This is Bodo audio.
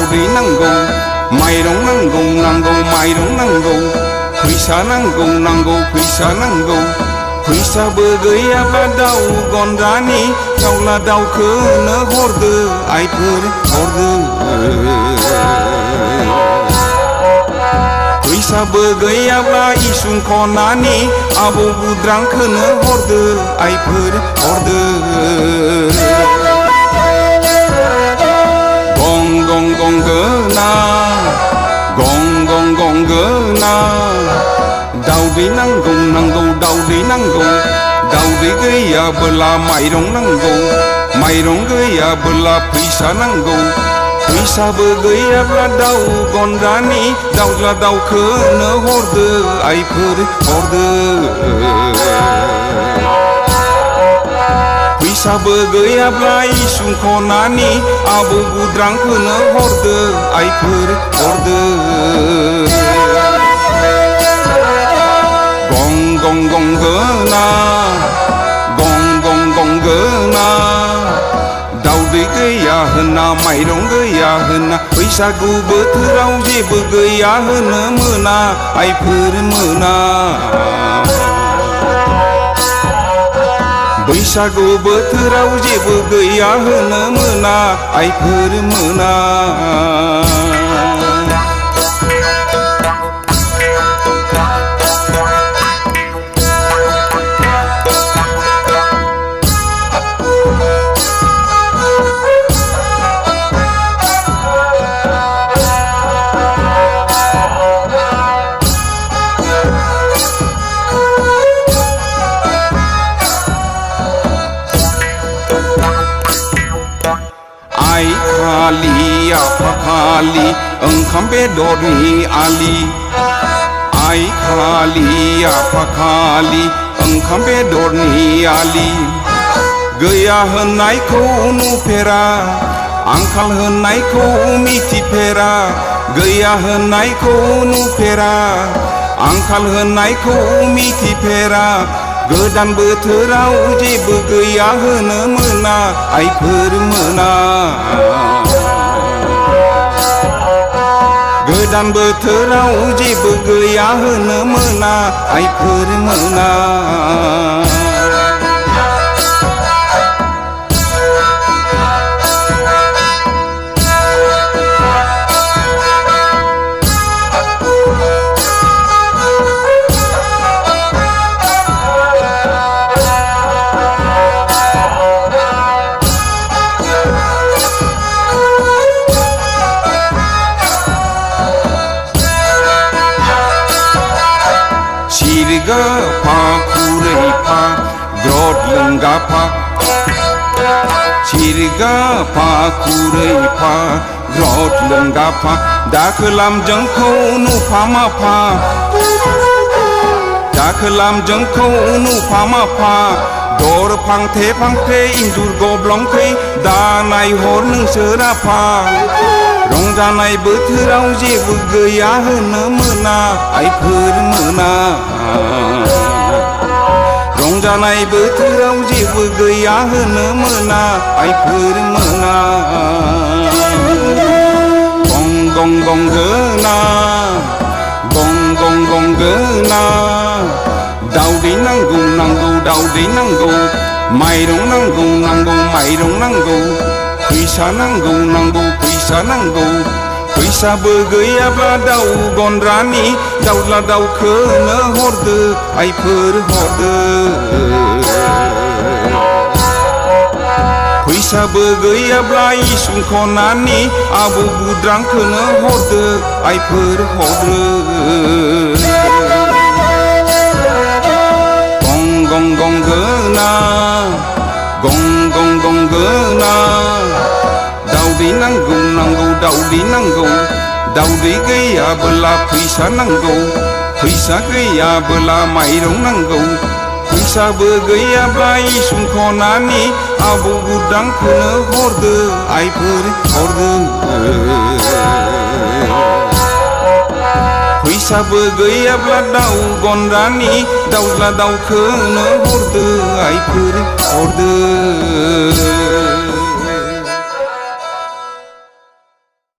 दावदै नांगौ माइरं नांगौ नांगौ माइरं नांगौ फैसा नांगौ नांगौ फैसा नांगौ फैसाबो गैयाब्ला दाउ गन्द्रानि दाउला दाउखौनो हरदो आइफोर हरदो फैसाबो गैयाब्ला इसुं खनानि आबौ बुद्रांखौनो हरदो आइफोर हरदो गं गं गंगोना गं गं गंगोना दावदै नांगौ नांगौ दावदै नांगौ दावदै गैयाबोला माइरं नांगौ माइरं गैयाबोला फैसा नांगौ फैसाबो गैयाब्ला दाउ गन्द्रानि दाउला दाउखौनो हरदो आइफोर हरदो फैसाबो गैयाब्ला इसुं खनानि आबौ बुद्रांखौनो हरदो आइफोर हरदो गं गं गंगोना गं गं गंगोना दावदै गैया होनना माइरं गैया होनना बैसागु बोथोराव जेबो गैया होनो मोना आइफोर मोना बैसागु बोथोराव जेबो गैया होनो मोना आइफोर मोना आइ खालि आफा खालि ओंखाम बेदरनि आलि आइ खालि आफा खालि ओंखाम बेदरनि आलि गैया होननायखौ नुफेरा आंखाल होननायखौ मिथिफेरा गैया होननायखौ नुफेरा आंखाल होननायखौ मिथिफेरा गोदान बोथोराव जेबो गैया होनो मोना आइफोर मोना गोदान बोथोराव जेबो गैया होनो मोना आइफोर मोना सिरगाफा खुरैफा ग्रद लोंगाफा सिरगाफा खुरैफा ग्रद लोंगाफा दाखोलाम जोंखौ नुफा माफा दाखोलाम जोंखौ नुफा माफा दर फांथे फांथे इन्जुर गब्लंखै दा नायहर नोंसोर आफा रंजानाय बोथोराव जेबो गैया होनो मोना आइफोर मोना रंजानाय बोथोराव जेबो गैया होनो मोना आइफोर मोना गं गं गंगोना गं गं गंगोना दावदै नांगौ नांगौ दावदै नांगौ माइरं नांगौ नांगौ माइरं नांगौ फैसा नांगौ नांगौ फैसा नांगौ फैसाबो गैयाब्ला दाउ गन्द्रानि दाउला दाउखौनो हरदो आइफोर हरदो फैसाबो गैयाब्ला इसुं खनानि आबौ बुद्रांखौनो हरदो आइफोर हरदो गं गं गंगोना गं गं गंगोना दावदै नांगौ नांगौ दावदै नांगौ दावदै गैयाबोला फैसा नांगौ फैसा गैयाबोला माइरं नांगौ फैसाबो गैयाब्ला इसुं खनानि आबौ बुद्रांखौनो हरदो आइफोर हरदो फैसाबो गैयाब्ला दाउ गन्द्रानि दाउला दाउखौनो हरदो आइफोर हरदो